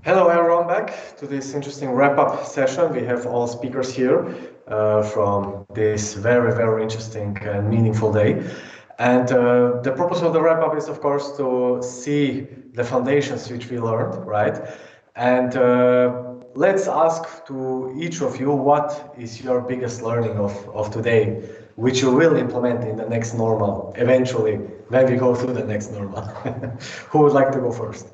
Hello everyone, back to this interesting wrap-up session. We have all speakers here from this very, very interesting and meaningful day. And the purpose of the wrap-up is, of course, to see the foundations which we learned, right? And let's ask to each of you, what is your biggest learning of today, which you will implement in the next normal, eventually, when we go through the next normal. Who would like to go first?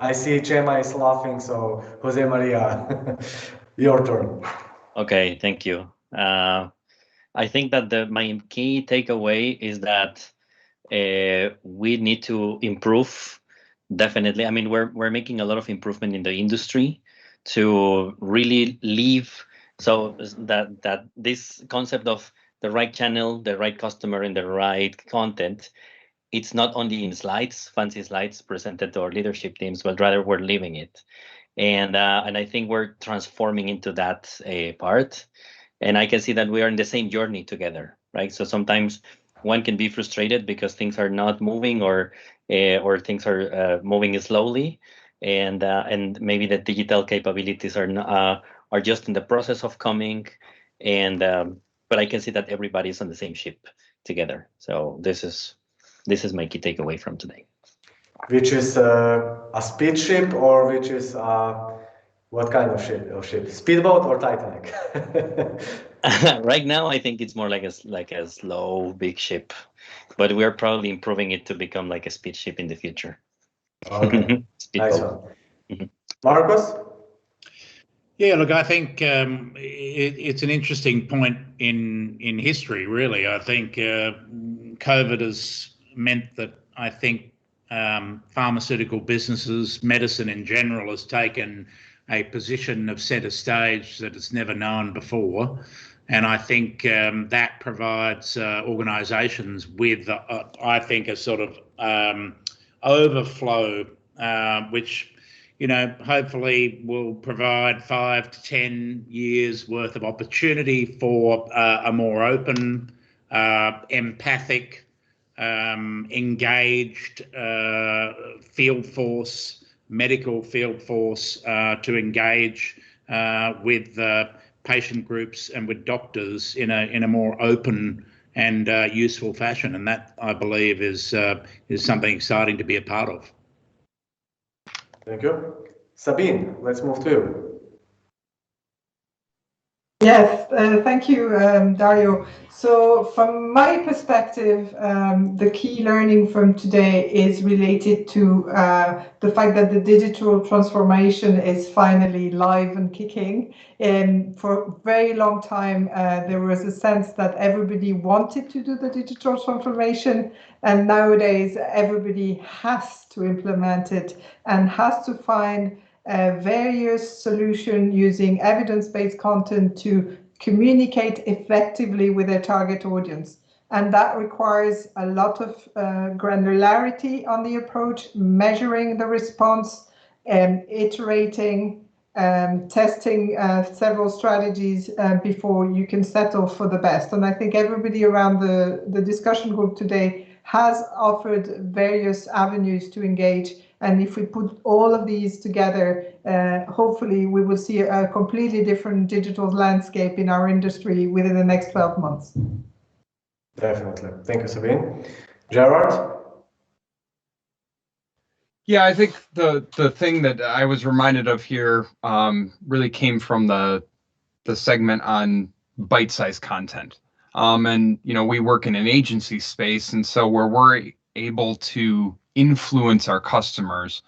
I see Chema is laughing, so Jose Maria, your turn. Okay, thank you. I think that my key takeaway is that we need to improve. Definitely, I mean we're making a lot of improvement in the industry to really leave so that this concept of the right channel, the right customer, and the right content, it's not only in slides, fancy slides presented to our leadership teams, but rather we're living it. And I think we're transforming into that part. And I can see that we are in the same journey together, right? So sometimes one can be frustrated because things are not moving or things are moving slowly, and maybe the digital capabilities are just in the process of coming. And but I can see that everybody's on the same ship together. So this is my key takeaway from today. Which is a speed ship, or which is what kind of ship? Speedboat or Titanic? Right now, I think it's more like a slow big ship, but we're probably improving it to become like a speed ship in the future. Okay, nice Speedboat. one. Marcos? Yeah, look, I think it's an interesting point in history, really. I think COVID has meant that I think pharmaceutical businesses, medicine in general, has taken a position of center stage that it's never known before. And I think that provides organizations with, I think, a sort of overflow, which hopefully will provide 5 to 10 years worth of opportunity for a more open, empathic, engaged field force, medical field force to engage with patient groups and with doctors in a more open and useful fashion. And that, I believe, is something exciting to be a part of. Thank you. Sabine, let's move to you. Yes, thank you, Dario. So from my perspective, the key learning from today is related to the fact that the digital transformation is finally live and kicking. For a very long time, there was a sense that everybody wanted to do the digital transformation, and nowadays everybody has to implement it and has to find various solutions using evidence-based content to communicate effectively with their target audience. And that requires a lot of granularity on the approach, measuring the response, iterating, testing several strategies before you can settle for the best. And I think everybody around the discussion group today has offered various avenues to engage. And if we put all of these together, hopefully we will see a completely different digital landscape in our industry within the next 12 months. Definitely. Thank you, Sabine. Gerard? Yeah, I think the thing that I was reminded of here really came from the segment on bite-sized content. And we work in an agency space, and so where we're able to influence our customers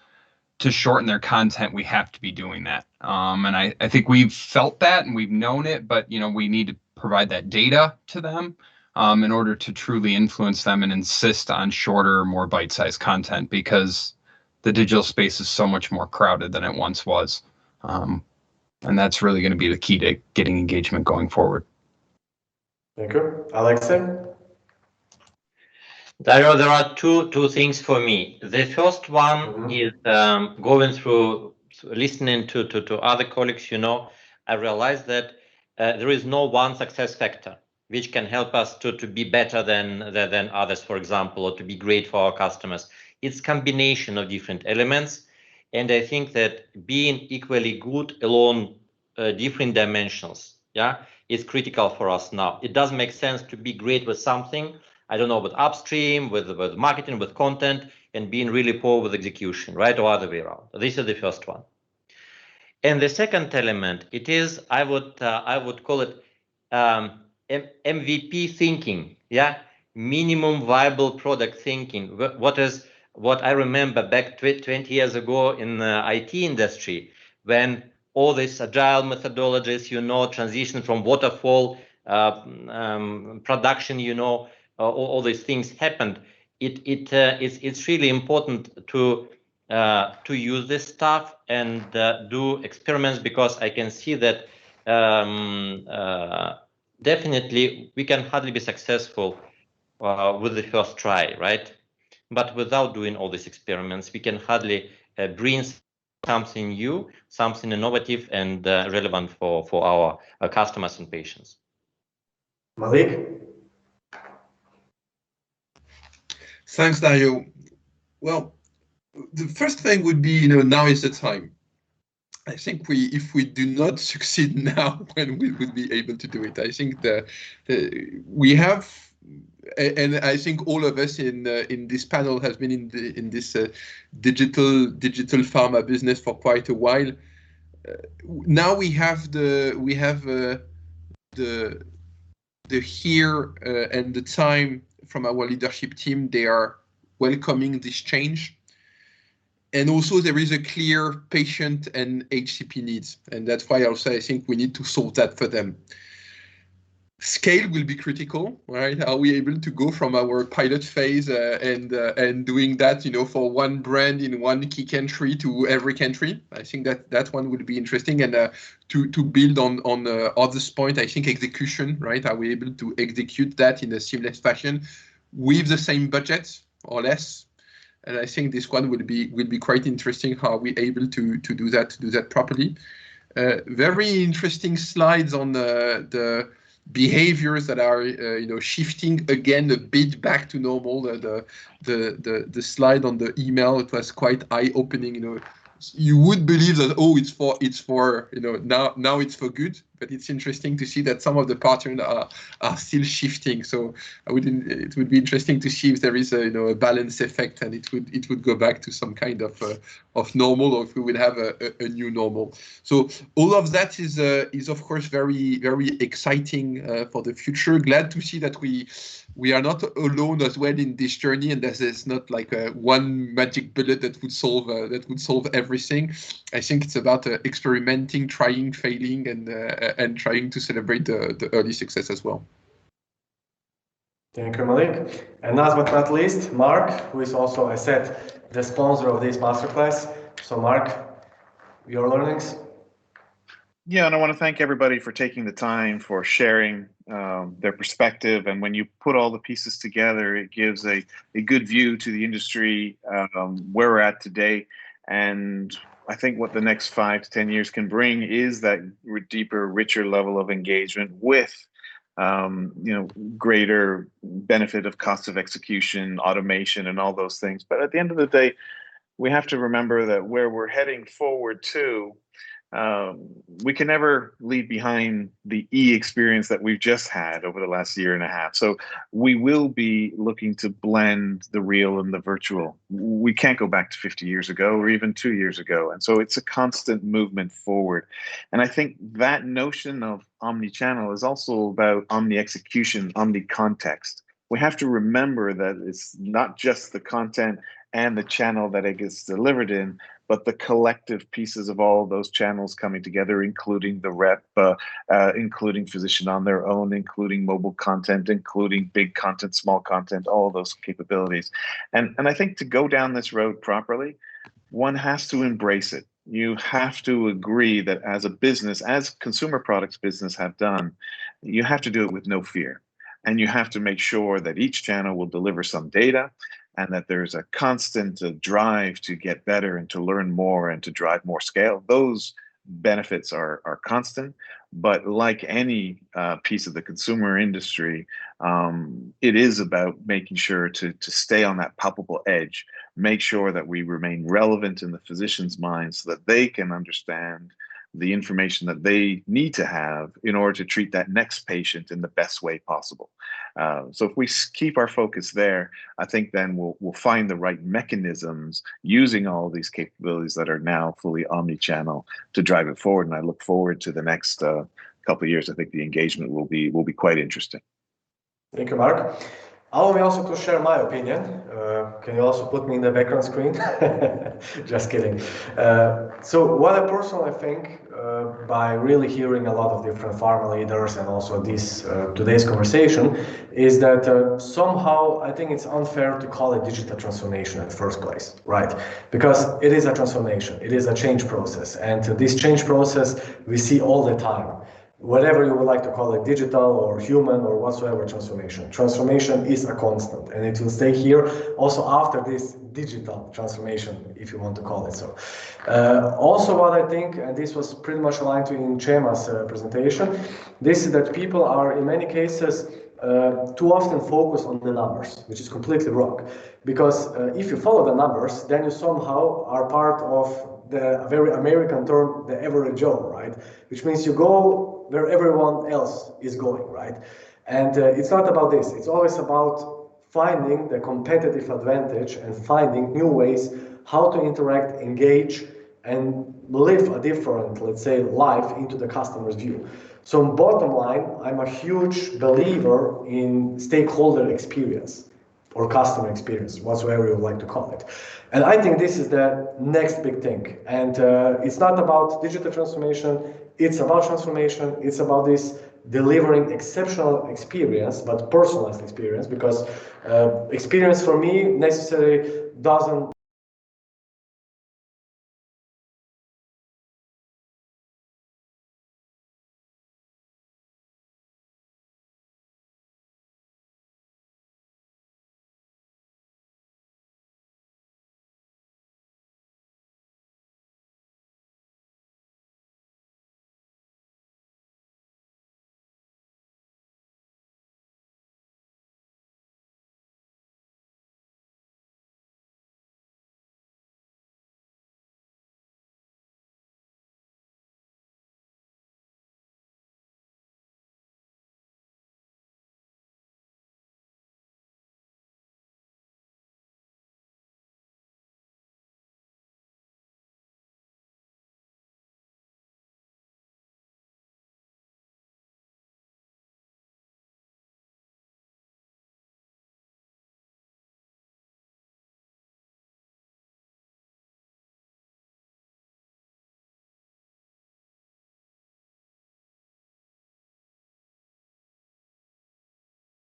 to shorten their content, we have to be doing that. And I think we've felt that and we've known it, but we need to provide that data to them in order to truly influence them and insist on shorter, more bite-sized content, because the digital space is so much more crowded than it once was. And that's really going to be the key to getting engagement going forward. Thank you. Alexey? There are two things for me. The first one is going through, listening to other colleagues, I realized that there is no one success factor which can help us to be better than others, for example, or to be great for our customers. it's combination of different elements. And I think that being equally good along different dimensions, is critical for us now. It does make sense to be great with something, I don't know, with upstream, with marketing, with content, and being really poor with execution, right? Or other way around. This is the first one. And the second element, it is, I would call it MVP thinking, minimum viable product thinking. What I remember back 20 years ago in the IT industry, when all these agile methodologies, transition from waterfall production, all these things happened. It's really important to use this stuff and do experiments, because I can see that definitely we can hardly be successful with the first try, right? But without doing all these experiments, we can hardly bring something new, something innovative and relevant for our customers and patients. Malik? Thanks, Dario. Well, the first thing would be, now is the time. I think if we do not succeed now, when we would be able to do it? I think we have, and I think all of us in this panel has been in this digital pharma business for quite a while. Now we have the here and the time from our leadership team. They are welcoming this change. And also there is a clear patient and HCP needs. And that's why also I think we need to solve that for them. Scale will be critical, right? Are we able to go from our pilot phase and doing that, for one brand in one key country to every country? I think that one would be interesting. And to build on others' point, I think execution, right? Are we able to execute that in a seamless fashion with the same budget or less? And I think this one will be quite interesting. How are we able to do that properly? Very interesting slides on the behaviors that are shifting again a bit back to normal. The slide on the email, it was quite eye-opening. You would believe that it's for now it's for good, but it's interesting to see that some of the patterns are still shifting. So it would be interesting to see if there is a balance effect, and it would go back to some kind of normal, or if we would have a new normal. So all of that is of course very, very exciting for the future. Glad to see that we are not alone as well in this journey, and there's not like one magic bullet that would solve everything. I think it's about experimenting, trying, failing, and trying to celebrate the early success as well. Thank you, Malik. And last but not least, Mark, who is also, I said, the sponsor of this masterclass. So Mark, your learnings? Yeah, and I want to thank everybody for taking the time, for sharing their perspective. And when you put all the pieces together, it gives a good view to the industry, where we're at today. And I think what the next 5 to 10 years can bring is that deeper, richer level of engagement with, greater benefit of cost of execution, automation, and all those things. But at the end of the day, we have to remember that where we're heading forward to, we can never leave behind the experience that we've just had over the last year and a half. So we will be looking to blend the real and the virtual. We can't go back to 50 years ago or even 2 years ago. And so it's a constant movement forward. And I think that notion of omnichannel is also about omni-execution, omni-context. We have to remember that it's not just the content and the channel that it gets delivered in, but the collective pieces of all of those channels coming together, including the rep, including physician on their own, including mobile content, including big content, small content, all of those capabilities. And I think to go down this road properly, one has to embrace it. You have to agree that as a business, as consumer products business have done, you have to do it with no fear. And you have to make sure that each channel will deliver some data, and that there's a constant drive to get better and to learn more and to drive more scale. Those benefits are constant, but like any piece of the consumer industry, it is about making sure to stay on that palpable edge, make sure that we remain relevant in the physician's mind so that they can understand the information that they need to have in order to treat that next patient in the best way possible. So if we keep our focus there, I think then we'll find the right mechanisms using all these capabilities that are now fully omni-channel to drive it forward. And I look forward to the next couple of years. I think the engagement will be quite interesting. Thank you, Mark. Allow me also to share my opinion. Can you also put me in the background screen? Just kidding. So what I personally think, by really hearing a lot of different pharma leaders and also this today's conversation, is that somehow I think it's unfair to call it digital transformation in the first place, right? Because it is a transformation, it is a change process, and this change process we see all the time. Whatever you would like to call it, digital or human or whatsoever transformation. Transformation is a constant, and it will stay here also after this digital transformation, if you want to call it so. Also what I think, and this was pretty much aligned to in Chema's presentation, this is that people are in many cases too often focused on the numbers, which is completely wrong. Because if you follow the numbers, then you somehow are part of the very American term, the average Joe, right? Which means you go where everyone else is going, right? And it's not about this. It's always about finding the competitive advantage and finding new ways how to interact, engage, and live a different, let's say, life into the customer's view. So bottom line, I'm a huge believer in stakeholder experience or customer experience, whatsoever you would like to call it. And I think this is the next big thing. And it's not about digital transformation, it's about transformation, it's about this delivering exceptional experience, but personalized experience, because experience for me necessarily doesn't